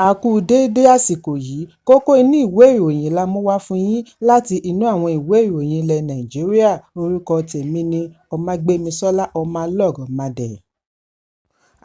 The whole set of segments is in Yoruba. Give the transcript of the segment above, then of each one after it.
A kú déédé àsìkò yìí, kókó inú ìwé ìròyìn la mú wá fún yín láti inú àwọn ìwé ìròyìn ilẹ̀ Nàìjíríà. Orúkọ tèmi ni Ọmágbémisọ́lá Ọmọlọ́rọ̀mádé.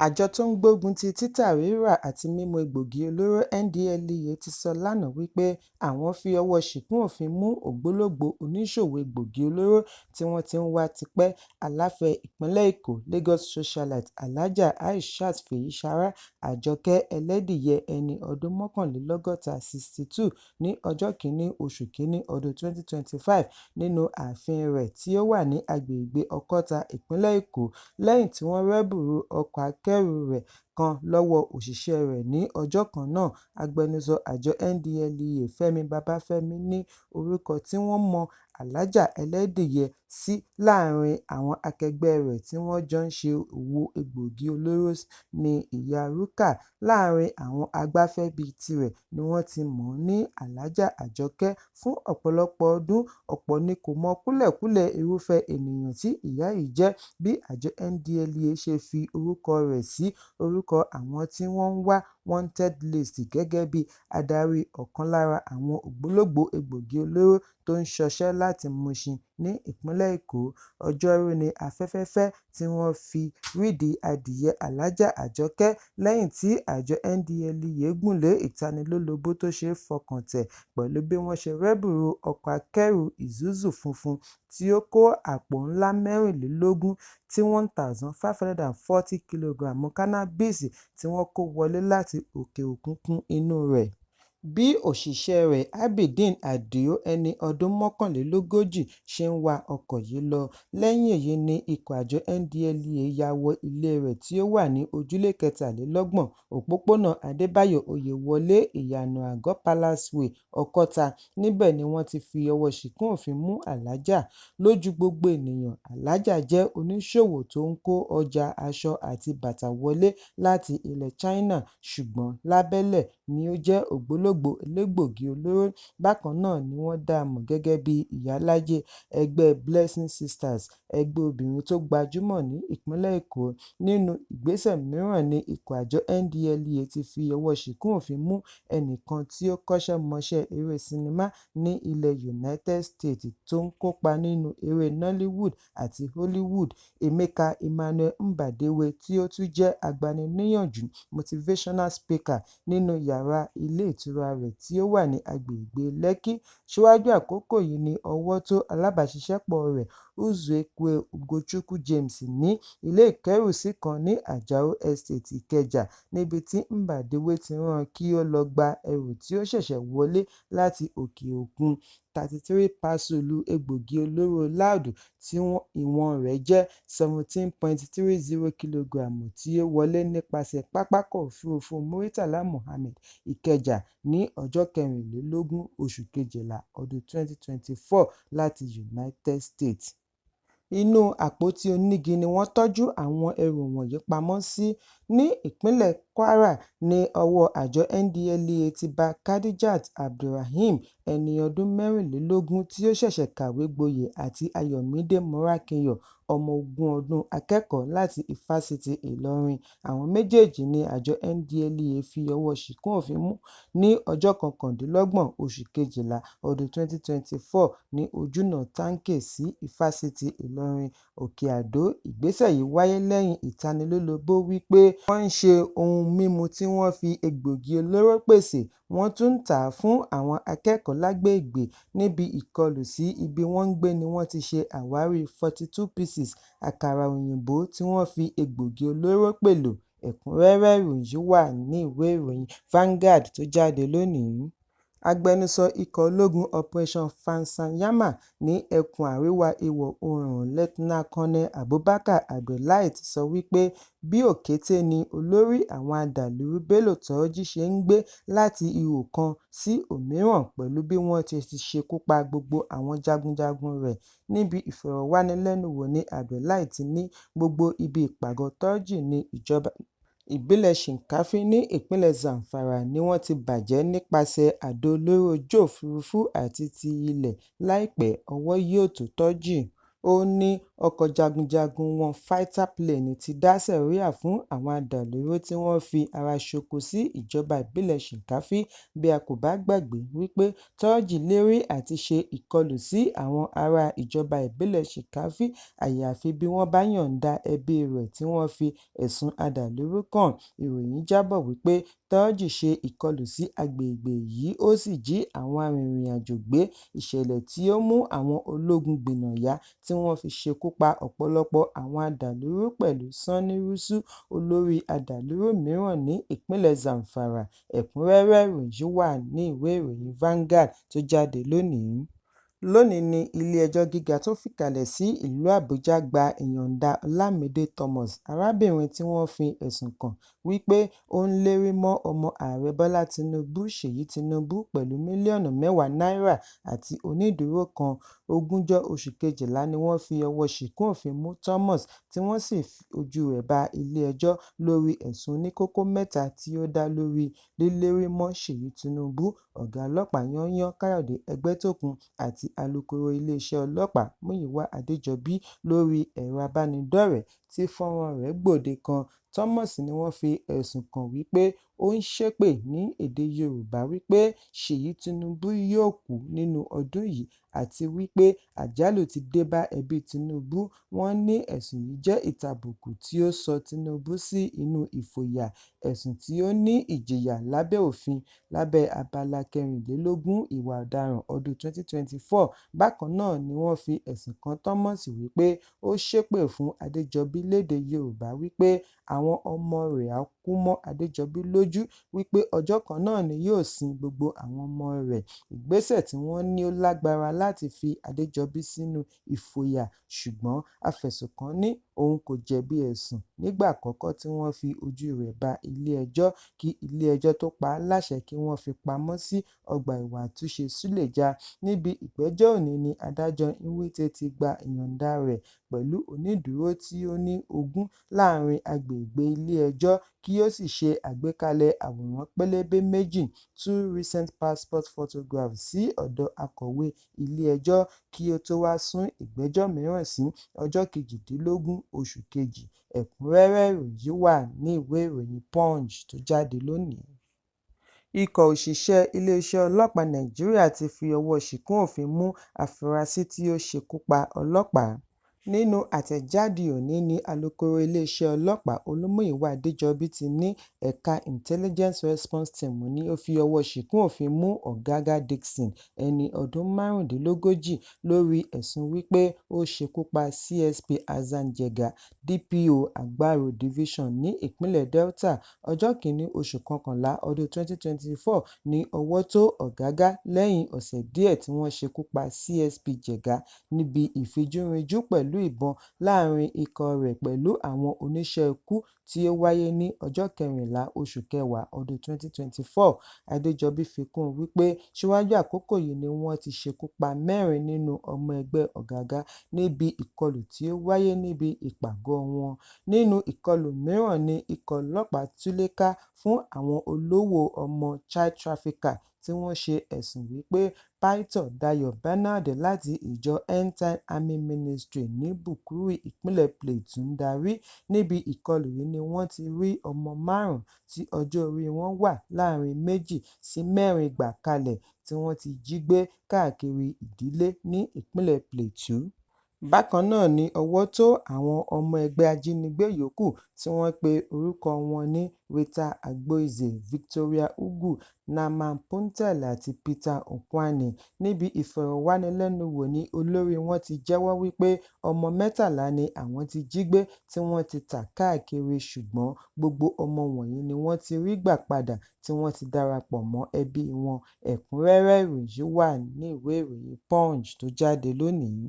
Àjọ tó ń gbógun ti títà, rírà àti mímu egbògi olóró NDLEA ti sọ lánàá wípé àwọn fi ọwọ́ ṣìkún òfin mú ògbólógbòó oníṣòwò egbògi olóró tí wọ́n ti ń wá tipẹ́. Aláfẹ́ ìpínlẹ̀ Èkó Lagos socialite Alhaja Aishat Fèyíṣará Àjọkẹ́ Ẹlẹ́dìyẹ ẹni ọdún 61 62 ní ọjọ́ 1 oṣù kínní ọdún 2025 nínú ààfin rẹ̀ tí ó wà ní agbègbè Ọkọ́ta, ìpínlẹ̀ Èkó, lẹ́yìn tí wọ́n rẹ́bùrú ọkọ̀ akẹ́rù rẹ̀ kan lọ́wọ́ òṣìṣẹ́ rẹ̀ ní ọjọ́ kan náà. Agbẹnusọ àjọ NDLEA Fẹ́mi Babáfẹ́mi ní orúkọ tí wọ́n mọ Alhaja Ẹlẹ́dìyẹ sí láàrin àwọn akẹgbẹ́ rẹ̀ tí wọ́n jọ ń ṣe òwò egbògi olóró ní Ìyá Rúkà. Láàrin àwọn agbáfẹ́ bíi tirẹ̀ ni wọ́n ti mọ̀ ní Alhaja Àjọkẹ́ fún ọ̀pọ̀lọpọ̀ ọdún. Ọ̀pọ̀ ni kò mọ kúlẹ̀kúlẹ̀ irúfẹ́ ènìyàn tí ìyá yìí jẹ́, bí àjọ NDLEA ṣe fi orúkọ rẹ̀ sí orúkọ àwọn tí wọ́n ń wá wanted list gẹ́gẹ́ bí adarí ọ̀kan lára àwọn ògbólógbòó egbògi olóró tó ń ṣọṣẹ́ láti Mushin ní ìpínlẹ̀ Èkó. Ọjọ́rú ni afẹ́fẹ́ fẹ́ tí wọ́n fi rídìí adìyẹ Alhaja Àjọkẹ́ lẹ́yìn tí àjọ NDLEA gùnlé ìtanilólobó tó ṣeé fọkàn tẹ̀ pẹ̀lú bí wọ́n ṣe rẹ́bùrú ọkọ̀ akẹ́rù Isuzu funfun tí ó kó àpò ńlá 24 tí 1,540 kìlógíráàmù kánábíìsì tí wọ́n kó wọlé láti òkè òkun kún inú rẹ̀. Bí òṣìṣẹ́ rẹ̀ Abideen Adio ẹni ọdún 41 ṣe ń wa ọkọ̀ yìí lọ. Lẹ́yìn èyí ni ikọ̀ àjọ NDLEA ya wọ ilé rẹ̀ tí ó wà ní ojúlé 23 òpópónà Adébáyọ̀ Oyèwọlé Ìyànà Àgọ́ Palace Way, Ọkọ́ta. Níbẹ̀ ni wọ́n ti fi ọwọ́ ṣìkún òfin mú Alhaja. Lójú gbogbo ènìyàn, Alhaja jẹ́ oníṣòwò tó ń kó ọjà aṣọ àti bàtà wọlé láti ilẹ̀ China, ṣùgbọ́n lábẹ́lẹ̀ ni ó jẹ́ ògbólógbòó elégbògi olóró. Bákan náà ni wọ́n dá a mọ̀ gẹ́gẹ́ bí ìyálájé ẹgbẹ́ Blessing Sisters, ẹgbẹ́ obìnrin tó gbajúmọ̀ ní ìpínlẹ̀ Èkó. Nínú ìgbésẹ̀ mìíràn ni ikọ̀ àjọ NDLEA ti fi ọwọ́ ṣìkún òfin mú ẹnìkan tí ó kọ́ṣẹ́ mọṣẹ́ eré sinimá ní ilẹ̀ United States tó ń kópa nínú eré Nollywood àti Hollywood, Emeka Emmanuel Mbadiwe, tí ó tún jẹ́ agbaniníyànjú motivational speaker nínú yàrá ilé ìtura rẹ̀ tí ó wà ní agbègbè Lekki. Síwájú àkókò yìí ni ọwọ́ tó alábàáṣiṣẹ́pọ̀ rẹ̀ Uzuekwe Ugochukwu James ní ilé ìkẹ́rùsí kan ní Ajao Estate, Ìkẹjà, níbi tí Mbadiwe ti rán kí ó lọ gba ẹrù tí ó ṣẹ̀ṣẹ̀ wọlé láti òkè òkun, 33 pásùlù egbògi olóró láùdù tí ìwọ̀n rẹ̀ jẹ́ 17.30 kìlógíráàmù tí ó wọlé nípasẹ̀ pápákọ̀ òfurufú Muritala Muhammed, Ìkẹjà ní ọjọ́ 24 oṣù kejìlá ọdún 2024 láti United States. Inú àpótí onígi ni wọ́n tọ́jú àwọn ẹrù wọ̀nyí pamọ́ sí. Ní ìpínlẹ̀ Kwara ní ọwọ́ àjọ NDLEA ti bá Khadijat Abdulrahim ẹni ọdún 24 tí ó ṣẹ̀ṣẹ̀ kàwé gboyè àti Ayọ̀mídé Mọ́rákinyọ̀ ọmọ 20 ọdún akẹ́kọ̀ọ́ láti Ifásitì Ìlọrin. Àwọn méjèèjì ni àjọ NDLEA fi ọwọ́ ṣìkún òfin mú ní ọjọ́ 29 oṣù kejìlá ọdún 2024 ní ojúnà Táǹkè sí Ifásitì Ìlọrin Òkè Àdó. Ìgbésẹ̀ yìí wáyé lẹ́yìn ìtanilólobó wípé wọ́n ń ṣe ohun mímu tí wọ́n fi egbògi olóró pèsè, wọ́n tún ń tà á fún àwọn akẹ́kọ̀ọ́ lágbègbè. Níbi ìkọlù sí ibi wọ́n ń gbé ni wọ́n ti ṣe àwárí 42 pieces àkàrà òyìnbó tí wọ́n fi egbògi olóró pèlò. Ẹ̀kúnrẹ́rẹ́ ìròyìn wà ní ìwé ìròyìn Vanguard tó jáde lónìí. Agbẹnusọ ikọ̀ ológun Operation Fansanyama ní ẹkùn àríwá ìwọ̀ oòrùn Lieutenant Colonel Abubakar Abdullahi ti sọ wípé bí òkété ni olórí àwọn adàlúrú Bello Turji ṣe ń gbé láti ihò kan sí òmíràn pẹ̀lú bí wọ́n ti ṣekú pa gbogbo àwọn jagunjagun rẹ̀. Níbi ìfọ̀rọ̀wánilẹ́nuwò ní Abdullahi ti ní gbogbo ibi ìpàgọ́ Turji ní ìjọba ìbílẹ̀ Shinkafi ní ìpínlẹ̀ Zamfara ni wọ́n ti bàjẹ́ nípasẹ̀ àdó olóró ojú òfurufú àti ti ilẹ̀. Láìpẹ́ ọwọ́ yóò tó Turji. Ó ní ọkọ̀ jagunjagun wọn fighter plane ti dá sẹ̀ríà fún àwọn adàlúrú tí wọ́n fi ara ṣoko sí ìjọba ìbílẹ̀ Shinkafi. Bí a kò bá gbàgbé wípé Turji lérí àti ṣe ìkọlù sí àwọn ará ìjọba ìbílẹ̀ Shinkafi àyàfi bí wọ́n bá yọ̀ǹda ẹbí rẹ̀ tí wọ́n fi ẹ̀sùn adàlúrú kàn. Ìròyìn jábọ̀ wípé Turji ṣe ìkọlù sí agbègbè yìí ó sì jí àwọn arìnrìn-àjò gbé, ìṣẹ̀lẹ̀ tí ó mú àwọn ológun gbìnàyá tí wọ́n fi ṣekú pa ọ̀pọ̀lọpọ̀ àwọn adàlúrú pẹ̀lú Sani Risu, olórí adàlúrú mìíràn ní ìpínlẹ̀ Zamfara. Ẹ̀kúnrẹ́rẹ́ ìròyìn wà ní ìwé ìròyìn Vanguard tó jáde lónìí. Lónìí ni ilé-ẹjọ́ gíga tó fìkàlẹ̀ sí ìlú Àbújá gba ìyọ̀ǹda Olamide Thomas, arábìnrin tí wọ́n fi ẹ̀sùn kàn wípé ó ń lérí mọ́ ọmọ ààrẹ Bọ́lá Tinubu Ṣèyí Tinubu pẹ̀lú mílíọ̀nù mẹ́wàá náírà àti onídùúró kan. 20 oṣù Kejìlá ni wọ́n fi ọwọ́ ṣìkún òfin mú Thomas tí wọ́n sì ojú rẹ̀ ba ilé-ẹjọ́ lórí ẹ̀sùn oníkókó mẹ́ta tí ó dá lórí lílérí mọ́ Ṣèyí Tinubu, ọ̀gá ọlọ́pàá yányán Káyọ̀dé Ẹgbẹ́tókun àti alukoro iléeṣẹ́ ọlọ́pàá Múyìwá Adéjọbí lórí ẹ̀rọ abánidọ́rẹ̀ẹ́ tí fọ́nrán rẹ̀ gbòde kan. Thomas ni wọ́n fi ẹ̀sùn kàn wípé ó ń ṣépè ní èdè Yorùbá wípé Ṣèyí Tinubu yóò kú nínú ọdún yìí àti wípé àjálù ti dé bá ẹbí Tinubu. Wọ́n ní ẹ̀sùn yìí jẹ́ ìtàbùkù tí ó sọ Tinubu sí inú ìfòyà, ẹ̀sùn tí ó ní ìjìyà lábẹ́ òfin lábẹ́ abala 24 ìwà ọ̀daràn ọdún 2024. Bákan náà ni wọ́n fi ẹ̀sùn kan Thomas wípé ó ṣépè fún Adéjọbí lédè Yorùbá wípé àwọn ọmọ rẹ̀ á kú mọ́ Adéjọbí lójú, wípé ọjọ́ kan náà ni yóò sin gbogbo àwọn ọmọ rẹ̀. Ìgbésẹ̀ tí wọ́n ní ó lágbára láti fi Adéjọbí sínú ìfòyà, ṣùgbọ́n afẹ̀sùnkàn ní òun kò jẹ̀bi ẹ̀sùn nígbà àkọ́kọ́ tí wọ́n fi ojú rẹ̀ ba ilé-ẹjọ́, kí ilé-ẹjọ́ tó pa á láṣẹ kí wọ́n fi pamọ́ sí ọgbà ìwà àtúnṣe Suleja. Níbi ìgbẹ́jọ́ òní ni adájọ́ Nwite ti gba ìyọ̀ǹda rẹ̀ pẹ̀lú onídùúró tí ó ní ogún láàrin agbègbè ilé-ẹjọ́ kí ó sì ṣe àgbékalẹ̀ àwòrán pélébé méjì 2 recent passport photographs sí ọ̀dọ̀ akọ̀wé ilé-ẹjọ́ kí ó tó wá sún ìgbẹ́jọ́ mìíràn sí ọjọ́ 18 oṣù kejì. Ẹ̀kúnrẹ́rẹ́ ìròyìn wà ní ìwé ìròyìn Punch tó jáde lónìí. Ikọ̀ òṣìṣẹ́ iléeṣẹ́ ọlọ́pàá Nàìjíríà ti fi ọwọ́ ṣìkún òfin mú afurasí tí ó ṣekú pa ọlọ́pàá. Nínú àtẹ̀jáde òní ni alukoro iléeṣẹ́ ọlọ́pàá Olúmúyìwá Adéjọbí ti ní ẹ̀ka Intelligence Response Team ní ó fi ọwọ́ ṣìkún òfin mú Ọ̀gágá Dixon, ẹni ọdún 45, lórí ẹ̀sùn wípé ó ṣekú pa CSP Hasan Jega, DPO Àgbàrò Division ní ìpínlẹ̀ Delta. Ọjọ́ 1 oṣù kọkànlá ọdún 2024 ní ọwọ́ tó Ọ̀gágá lẹ́yìn ọ̀sẹ̀ díẹ̀ tí wọ́n ṣekú pa CSP Jega níbi ìfijúrinjú pẹ̀lú ìbọn láàrin ikọ̀ rẹ̀ pẹ̀lú àwọn oníṣẹ́ ikú tí ó wáyé ní ọjọ́ 14 oṣù kẹwàá ọdún 2024. Adéjọbí fi kún un wípé síwájú àkókò yìí ni wọ́n ti ṣekú pa 4 nínú ọmọ ẹgbẹ́ Ọ̀gágá níbi ìkọlù tí ó wáyé níbi ìpàgọ́ wọn. Nínú ìkọlù mìíràn ni ikọ̀ ọlọ́pàá túlé ká fún àwọn olówó ọmọ child trafficker tí wọ́n ṣe ẹ̀sùn wípé Pásítọ̀ Dayọ̀ Bernard láti ìjọ End Time Army Ministry ní Bukuri, ìpínlẹ̀ Plateau ń darí. Níbi ìkọlù yìí ni wọ́n ti rí ọmọ 5 tí ọjọ́ orí wọn wà láàrin 2 sí 4 gbà kalẹ̀ tí wọ́n ti jí gbé káàkiri ìdílé ní ìpínlẹ̀ Plateau. Bákan náà ni ọwọ́ tó àwọn ọmọ ẹgbẹ́ ajínigbé yòókù tí wọ́n pe orúkọ wọn ní Rita Agboize, Victoria Ugwu, Naman Puntel àti Peter Okwane. Níbi ìfọ̀rọ̀wánilẹ́nuwò ni olórí wọn ti jẹ́wọ́ wípé ọmọ 13 ni àwọn ti jí gbé tí wọ́n ti tà káàkiri, ṣùgbọ́n gbogbo ọmọ wọ̀nyí ni wọ́n ti rí gbà padà tí wọ́n ti darapọ̀ mọ́ ẹbí wọn. Ẹ̀kúnrẹ́rẹ́ ìròyìn wà ní ìwé ìròyìn Punch tó jáde lónìí.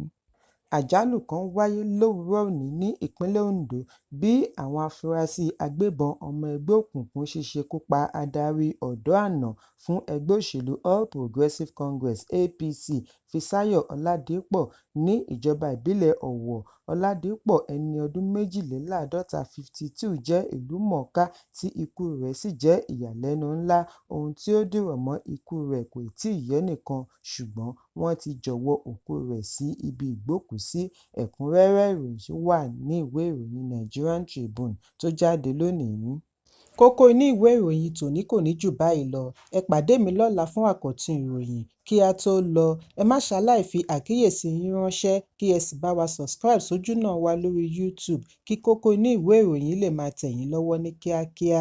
Àjálù kan wáyé lówùúrọ̀ òní ní ìpínlẹ̀ Ondo bí àwọn afurasí agbébọn ọmọ ẹgbẹ́ òkùnkùn ṣe ṣekú pa adarí ọ̀dọ́ àná fún ẹgbẹ́ òṣèlú All Progressives Congress (APC) Fisáyọ̀ Ọládépọ̀ ní ìjọba ìbílẹ̀ Ọ̀wọ̀. Ọládípọ̀, ẹni ọdún 52, 52 jẹ́ ìlúmọ̀ọ́ká tí ikú rẹ̀ sì jẹ́ ìyàlẹ́nu ńlá. Ohun tí ó dìrọ̀ mọ́ ikú rẹ̀ kò tíì yé nìkan, ṣùgbọ́n wọ́n ti jọ̀wọ́ òkú rẹ̀ sí ibi ìgbókùú-sí. Ẹ̀kúnrẹ́rẹ́ ìròyìn wà ní ìwé ìròyìn Nigerian Tribune tó jáde lónìí. Kókó inú ìwé ìròyìn tòní kò ní jù báyìí lọ. Ẹ pàdé mi lọ́la fún àkọ́tún ìròyìn. Kí a tó lọ, ẹ má ṣaláì fi àkíyèsí yín ránṣẹ́ kí ẹ sì bá wa subscribe sójúnà wa lórí YouTube kí kókó inú ìwé ìròyìn lè máa tẹ̀ yín lọ́wọ́ ní kíákíá.